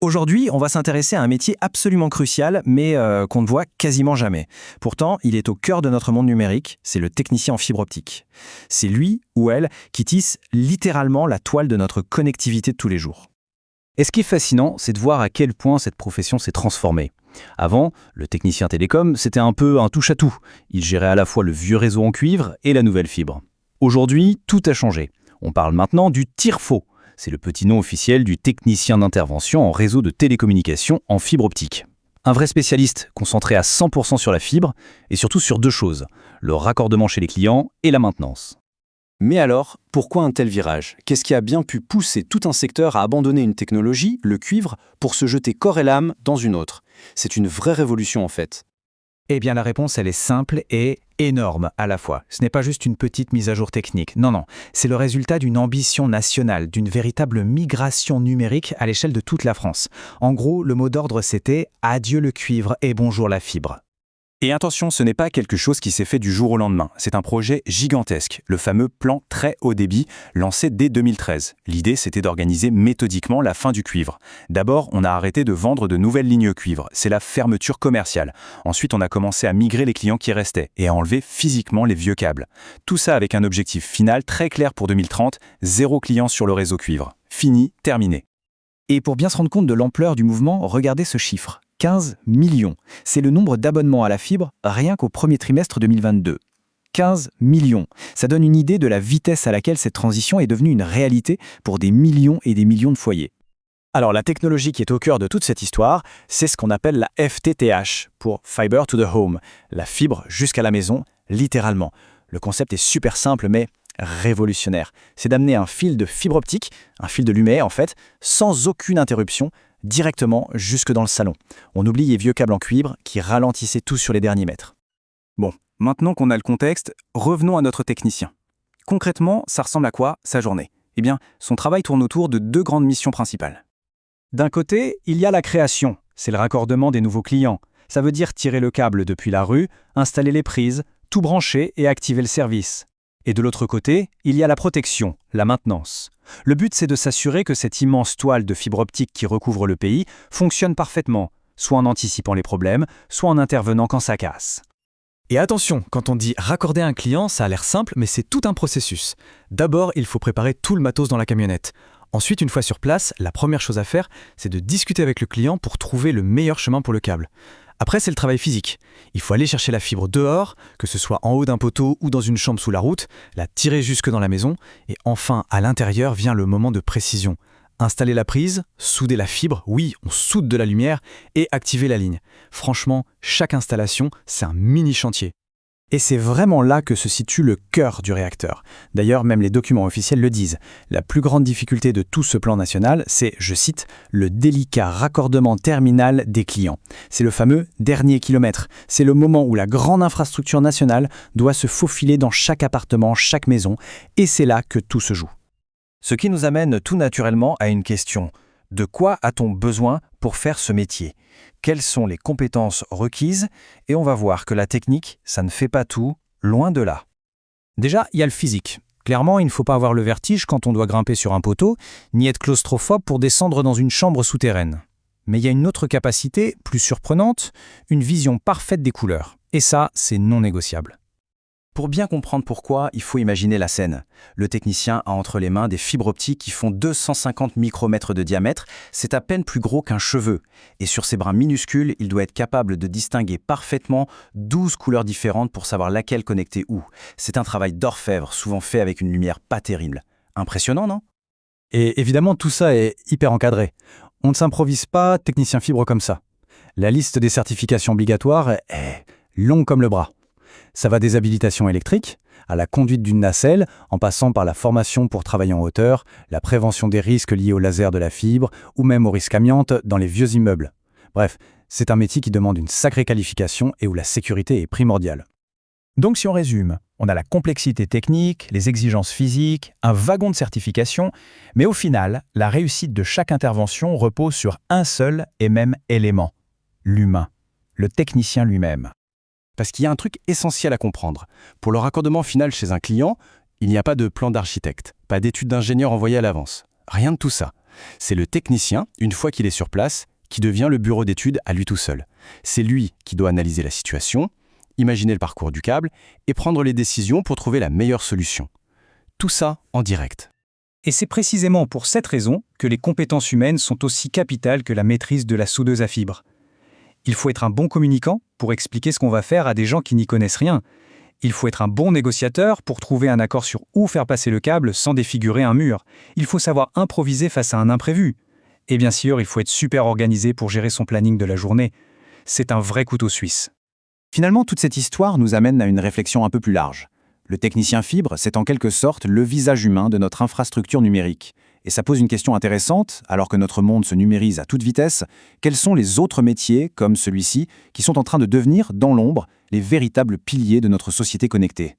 Aujourd'hui, on va s'intéresser à un métier absolument crucial, mais qu'on ne voit quasiment jamais. Pourtant, il est au cœur de notre monde numérique, c'est le technicien en fibre optique. C'est lui ou elle qui tisse littéralement la toile de notre connectivité de tous les jours. Et ce qui est fascinant, c'est de voir à quel point cette profession s'est transformée. Avant, le technicien télécom, c'était un peu un touche-à-tout. Il gérait à la fois le vieux réseau en cuivre et la nouvelle fibre. Aujourd'hui, tout a changé. On parle maintenant du TIRFO. C'est le petit nom officiel du technicien d'intervention en réseau de télécommunications en fibre optique. Un vrai spécialiste concentré à 100% sur la fibre et surtout sur deux choses, le raccordement chez les clients et la maintenance. Mais alors, pourquoi un tel virage? Qu'est-ce qui a bien pu pousser tout un secteur à abandonner une technologie, le cuivre, pour se jeter corps et l'âme dans une autre? C'est une vraie révolution en fait. Eh bien la réponse, elle est simple et énorme à la fois. Ce n'est pas juste une petite mise à jour technique, non, c'est le résultat d'une ambition nationale, d'une véritable migration numérique à l'échelle de toute la France. En gros, le mot d'ordre c'était « Adieu le cuivre et bonjour la fibre ». Et attention, ce n'est pas quelque chose qui s'est fait du jour au lendemain. C'est un projet gigantesque, le fameux plan très haut débit, lancé dès 2013. L'idée, c'était d'organiser méthodiquement la fin du cuivre. D'abord, on a arrêté de vendre de nouvelles lignes cuivre. C'est la fermeture commerciale. Ensuite, on a commencé à migrer les clients qui restaient et à enlever physiquement les vieux câbles. Tout ça avec un objectif final très clair pour 2030, 0 client sur le réseau cuivre. Fini, terminé. Et pour bien se rendre compte de l'ampleur du mouvement, regardez ce chiffre. 15 millions. C'est le nombre d'abonnements à la fibre rien qu'au premier trimestre 2022. 15 millions. Ça donne une idée de la vitesse à laquelle cette transition est devenue une réalité pour des millions et des millions de foyers. Alors la technologie qui est au cœur de toute cette histoire, c'est ce qu'on appelle la FTTH, pour Fiber to the Home, la fibre jusqu'à la maison, littéralement. Le concept est super simple mais révolutionnaire. C'est d'amener un fil de fibre optique, un fil de lumière en fait, sans aucune interruption, directement jusque dans le salon. On oublie les vieux câbles en cuivre qui ralentissaient tout sur les derniers mètres. Bon, maintenant qu'on a le contexte, revenons à notre technicien. Concrètement, ça ressemble à quoi, sa journée? Eh bien, son travail tourne autour de deux grandes missions principales. D'un côté, il y a la création, c'est le raccordement des nouveaux clients. Ça veut dire tirer le câble depuis la rue, installer les prises, tout brancher et activer le service. Et de l'autre côté, il y a la protection, la maintenance. Le but, c'est de s'assurer que cette immense toile de fibre optique qui recouvre le pays fonctionne parfaitement, soit en anticipant les problèmes, soit en intervenant quand ça casse. Et attention, quand on dit raccorder un client, ça a l'air simple, mais c'est tout un processus. D'abord, il faut préparer tout le matos dans la camionnette. Ensuite, une fois sur place, la première chose à faire, c'est de discuter avec le client pour trouver le meilleur chemin pour le câble. Après, c'est le travail physique. Il faut aller chercher la fibre dehors, que ce soit en haut d'un poteau ou dans une chambre sous la route, la tirer jusque dans la maison, et enfin, à l'intérieur vient le moment de précision. Installer la prise, souder la fibre, oui, on soude de la lumière, et activer la ligne. Franchement, chaque installation, c'est un mini chantier. Et c'est vraiment là que se situe le cœur du réacteur. D'ailleurs, même les documents officiels le disent. La plus grande difficulté de tout ce plan national, c'est, je cite, le délicat raccordement terminal des clients. C'est le fameux dernier kilomètre. C'est le moment où la grande infrastructure nationale doit se faufiler dans chaque appartement, chaque maison, et c'est là que tout se joue. Ce qui nous amène tout naturellement à une question. De quoi a-t-on besoin pour faire ce métier? Quelles sont les compétences requises? Et on va voir que la technique, ça ne fait pas tout, loin de là. Déjà, il y a le physique. Clairement, il ne faut pas avoir le vertige quand on doit grimper sur un poteau, ni être claustrophobe pour descendre dans une chambre souterraine. Mais il y a une autre capacité, plus surprenante, une vision parfaite des couleurs. Et ça, c'est non négociable. Pour bien comprendre pourquoi, il faut imaginer la scène. Le technicien a entre les mains des fibres optiques qui font 250 micromètres de diamètre, c'est à peine plus gros qu'un cheveu. Et sur ses bras minuscules, il doit être capable de distinguer parfaitement 12 couleurs différentes pour savoir laquelle connecter où. C'est un travail d'orfèvre, souvent fait avec une lumière pas terrible. Impressionnant, non? Et évidemment, tout ça est hyper encadré. On ne s'improvise pas technicien fibre comme ça. La liste des certifications obligatoires est longue comme le bras. Ça va des habilitations électriques à la conduite d'une nacelle, en passant par la formation pour travailler en hauteur, la prévention des risques liés au laser de la fibre, ou même aux risques amiantes dans les vieux immeubles. Bref, c'est un métier qui demande une sacrée qualification et où la sécurité est primordiale. Donc si on résume, on a la complexité technique, les exigences physiques, un wagon de certification, mais au final, la réussite de chaque intervention repose sur un seul et même élément, l'humain, le technicien lui-même. Parce qu'il y a un truc essentiel à comprendre. Pour le raccordement final chez un client, il n'y a pas de plan d'architecte, pas d'étude d'ingénieur envoyée à l'avance. Rien de tout ça. C'est le technicien, une fois qu'il est sur place, qui devient le bureau d'études à lui tout seul. C'est lui qui doit analyser la situation, imaginer le parcours du câble et prendre les décisions pour trouver la meilleure solution. Tout ça en direct. Et c'est précisément pour cette raison que les compétences humaines sont aussi capitales que la maîtrise de la soudeuse à fibres. Il faut être un bon communicant pour expliquer ce qu'on va faire à des gens qui n'y connaissent rien. Il faut être un bon négociateur pour trouver un accord sur où faire passer le câble sans défigurer un mur. Il faut savoir improviser face à un imprévu. Et bien sûr, il faut être super organisé pour gérer son planning de la journée. C'est un vrai couteau suisse. Finalement, toute cette histoire nous amène à une réflexion un peu plus large. Le technicien fibre, c'est en quelque sorte le visage humain de notre infrastructure numérique. Et ça pose une question intéressante, alors que notre monde se numérise à toute vitesse, quels sont les autres métiers, comme celui-ci, qui sont en train de devenir, dans l'ombre, les véritables piliers de notre société connectée ?